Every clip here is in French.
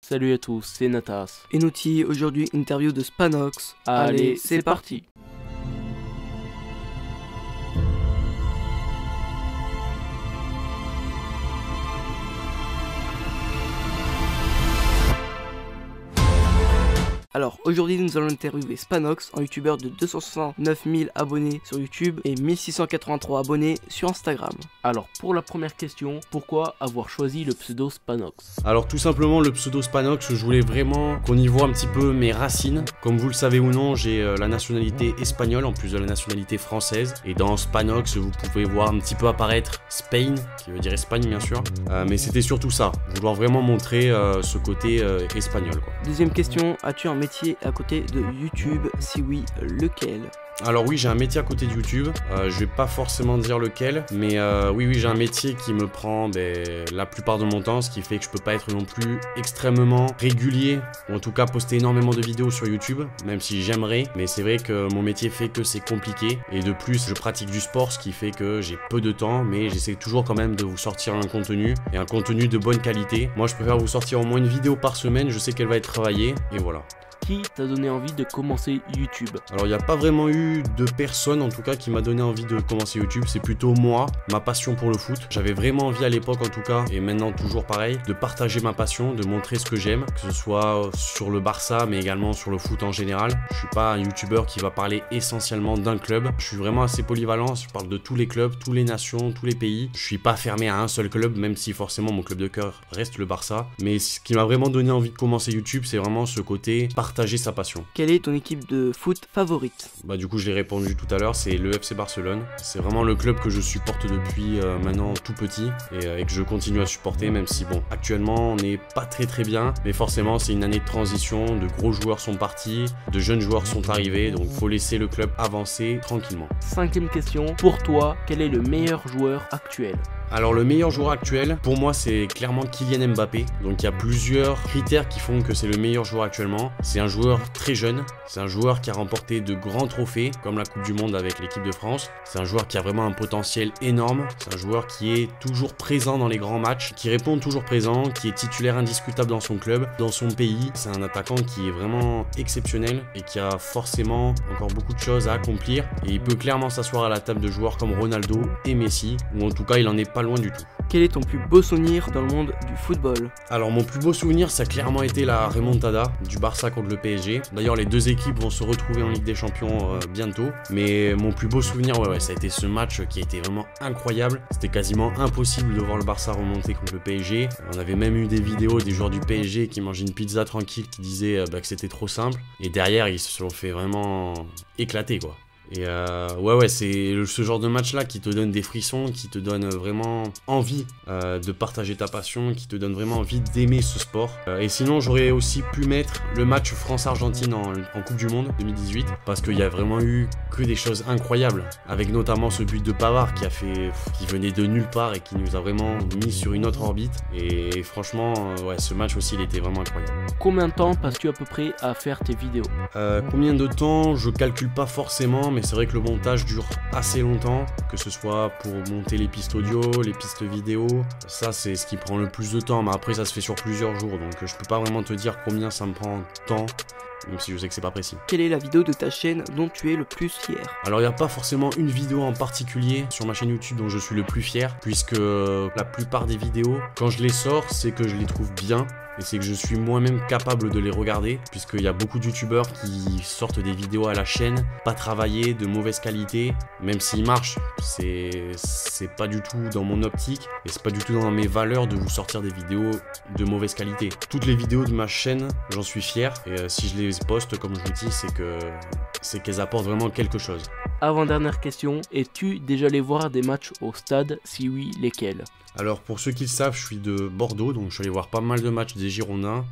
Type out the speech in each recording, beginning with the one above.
Salut à tous, c'est Natas. Et Nouti, aujourd'hui interview de Spanox. Allez, c'est parti. Alors aujourd'hui nous allons interviewer Spanox, un youtubeur de 269 000 abonnés sur YouTube et 1683 abonnés sur Instagram. Alors pour la première question, pourquoi avoir choisi le pseudo Spanox? Alors tout simplement le pseudo Spanox, je voulais vraiment qu'on y voit un petit peu mes racines. Comme vous le savez ou non, j'ai la nationalité espagnole en plus de la nationalité française. Et dans Spanox, vous pouvez voir un petit peu apparaître Spain, qui veut dire Espagne bien sûr. Mais c'était surtout ça, vouloir vraiment montrer ce côté espagnol, quoi. Deuxième question, as-tu un métier à côté de YouTube? Si oui, lequel? Alors oui, j'ai un métier à côté de YouTube, je vais pas forcément dire lequel, mais oui j'ai un métier qui me prend la plupart de mon temps, ce qui fait que je peux pas être non plus extrêmement régulier, ou en tout cas poster énormément de vidéos sur YouTube, même si j'aimerais, mais c'est vrai que mon métier fait que c'est compliqué, et de plus je pratique du sport, ce qui fait que j'ai peu de temps, mais j'essaie toujours quand même de vous sortir un contenu, et un contenu de bonne qualité. Moi je préfère vous sortir au moins une vidéo par semaine, je sais qu'elle va être travaillée, et voilà. Qui t'a donné envie de commencer YouTube? Alors il n'y a pas vraiment eu de personne en tout cas qui m'a donné envie de commencer YouTube, c'est plutôt moi, ma passion pour le foot. J'avais vraiment envie à l'époque en tout cas, et maintenant toujours pareil, de partager ma passion, de montrer ce que j'aime, que ce soit sur le Barça mais également sur le foot en général. Je suis pas un YouTuber qui va parler essentiellement d'un club, je suis vraiment assez polyvalent, je parle de tous les clubs, toutes les nations, tous les pays. Je suis pas fermé à un seul club, même si forcément mon club de cœur reste le Barça. Mais ce qui m'a vraiment donné envie de commencer YouTube, c'est vraiment ce côté partager sa passion. Quelle est ton équipe de foot favorite? Bah du coup je l'ai répondu tout à l'heure, c'est le FC Barcelone. C'est vraiment le club que je supporte depuis maintenant tout petit et que je continue à supporter, même si bon actuellement on n'est pas très bien, mais forcément c'est une année de transition, de gros joueurs sont partis, de jeunes joueurs sont arrivés, donc faut laisser le club avancer tranquillement. Cinquième question, pour toi, quel est le meilleur joueur actuel? Alors le meilleur joueur actuel, pour moi c'est clairement Kylian Mbappé. Donc il y a plusieurs critères qui font que c'est le meilleur joueur actuellement. C'est un joueur très jeune, c'est un joueur qui a remporté de grands trophées comme la Coupe du Monde avec l'équipe de France. C'est un joueur qui a vraiment un potentiel énorme, c'est un joueur qui est toujours présent dans les grands matchs, qui répond toujours présent, qui est titulaire indiscutable dans son club, dans son pays. C'est un attaquant qui est vraiment exceptionnel et qui a forcément encore beaucoup de choses à accomplir. Et il peut clairement s'asseoir à la table de joueurs comme Ronaldo et Messi, ou en tout cas il en est pas loin du tout. Quel est ton plus beau souvenir dans le monde du football? Alors mon plus beau souvenir, ça a clairement été la remontada du Barça contre le PSG. D'ailleurs les deux équipes vont se retrouver en Ligue des Champions bientôt. Mais mon plus beau souvenir, ouais, ça a été ce match qui a été vraiment incroyable. C'était quasiment impossible de voir le Barça remonter contre le PSG. On avait même eu des vidéos des joueurs du PSG qui mangeaient une pizza tranquille, qui disaient que c'était trop simple. Et derrière ils se sont fait vraiment éclater quoi. Et ouais c'est ce genre de match là qui te donne des frissons, qui te donne vraiment envie de partager ta passion, qui te donne vraiment envie d'aimer ce sport. Et sinon j'aurais aussi pu mettre le match France-Argentine en Coupe du Monde 2018, parce qu'il y a vraiment eu que des choses incroyables, avec notamment ce but de Pavard qui venait de nulle part et qui nous a vraiment mis sur une autre orbite. Et franchement ouais, ce match aussi il était vraiment incroyable. Combien de temps passes-tu à peu près à faire tes vidéos? Combien de temps, je calcule pas forcément, mais c'est vrai que le montage dure assez longtemps, que ce soit pour monter les pistes audio, les pistes vidéo. Ça c'est ce qui prend le plus de temps, mais après ça se fait sur plusieurs jours, donc je peux pas vraiment te dire combien ça me prend de temps, même si je sais que c'est pas précis. Quelle est la vidéo de ta chaîne dont tu es le plus fier? Alors il n'y a pas forcément une vidéo en particulier sur ma chaîne YouTube dont je suis le plus fier, puisque la plupart des vidéos, quand je les sors, c'est que je les trouve bien. Et c'est que je suis moi-même capable de les regarder, puisqu'il y a beaucoup de youtubeurs qui sortent des vidéos à la chaîne, pas travaillées, de mauvaise qualité, même s'ils marchent, c'est pas du tout dans mon optique, et c'est pas du tout dans mes valeurs de vous sortir des vidéos de mauvaise qualité. Toutes les vidéos de ma chaîne, j'en suis fier, et si je les poste, comme je vous dis, c'est qu'elles apportent vraiment quelque chose. Avant-dernière question, es-tu déjà allé voir des matchs au stade? Si oui, lesquels? Alors pour ceux qui le savent, je suis de Bordeaux, donc je suis allé voir pas mal de matchs des Girondins.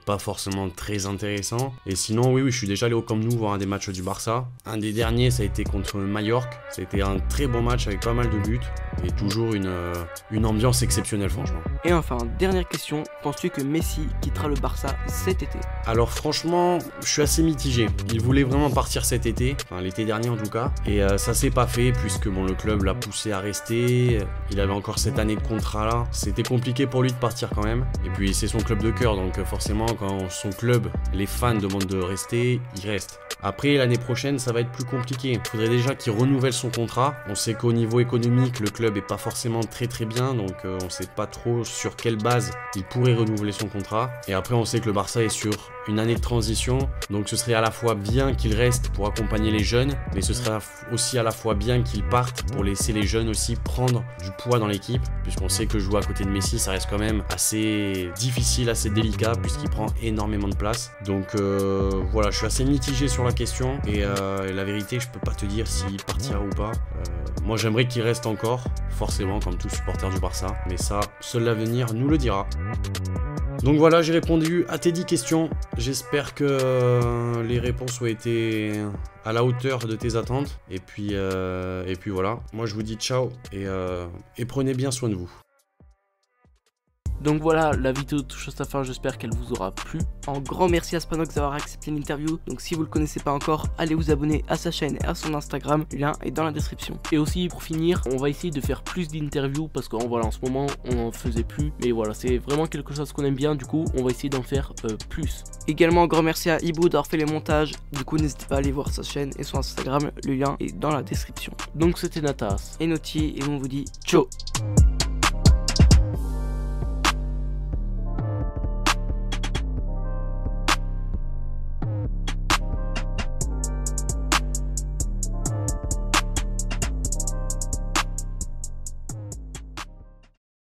pas forcément très intéressant. Et sinon, oui, je suis déjà allé au Camp Nou voir un des matchs du Barça. Un des derniers, ça a été contre Mallorca. Ça a été un très bon match avec pas mal de buts et toujours une ambiance exceptionnelle, franchement. Et enfin, dernière question, penses-tu que Messi quittera le Barça cet été? Alors franchement, je suis assez mitigé. Il voulait vraiment partir cet été, enfin l'été dernier en tout cas, et ça s'est pas fait puisque bon, le club l'a poussé à rester. Il avait encore cette année de contrat là. C'était compliqué pour lui de partir quand même. Et puis c'est son club de cœur, donc forcément quand son club, les fans demandent de rester, il reste. Après l'année prochaine, ça va être plus compliqué. Il faudrait déjà qu'il renouvelle son contrat. On sait qu'au niveau économique, le club est pas forcément très bien, donc on sait pas trop sur quelle base il pourrait renouveler son contrat. Et après on sait que le Barça est sur une année de transition, donc ce serait à la fois bien qu'il reste pour accompagner les jeunes, mais ce serait aussi à la fois bien qu'il parte pour laisser les jeunes aussi prendre du poids dans l'équipe, puisqu'on sait que jouer à côté de Messi, ça reste quand même assez difficile, assez délicat, puisqu'il prend énormément de place. Donc voilà, je suis assez mitigé sur la question, et la vérité, je peux pas te dire s'il partira ou pas. Moi j'aimerais qu'il reste encore, forcément comme tout supporter du Barça, mais ça, seul l'avenir nous le dira. Donc voilà, j'ai répondu à tes 10 questions. J'espère que les réponses ont été à la hauteur de tes attentes. Et puis voilà, moi je vous dis ciao et prenez bien soin de vous. Donc voilà, la vidéo touche à sa fin, j'espère qu'elle vous aura plu. Un grand merci à Spanox d'avoir accepté l'interview. Donc si vous le connaissez pas encore, allez vous abonner à sa chaîne et à son Instagram, le lien est dans la description. Et aussi pour finir, on va essayer de faire plus d'interviews parce qu'en voilà, en ce moment on en faisait plus. Mais voilà, c'est vraiment quelque chose qu'on aime bien, du coup on va essayer d'en faire plus. Également un grand merci à Ibo d'avoir fait les montages. Du coup n'hésitez pas à aller voir sa chaîne et son Instagram, le lien est dans la description. Donc c'était Natas et Noti et on vous dit ciao.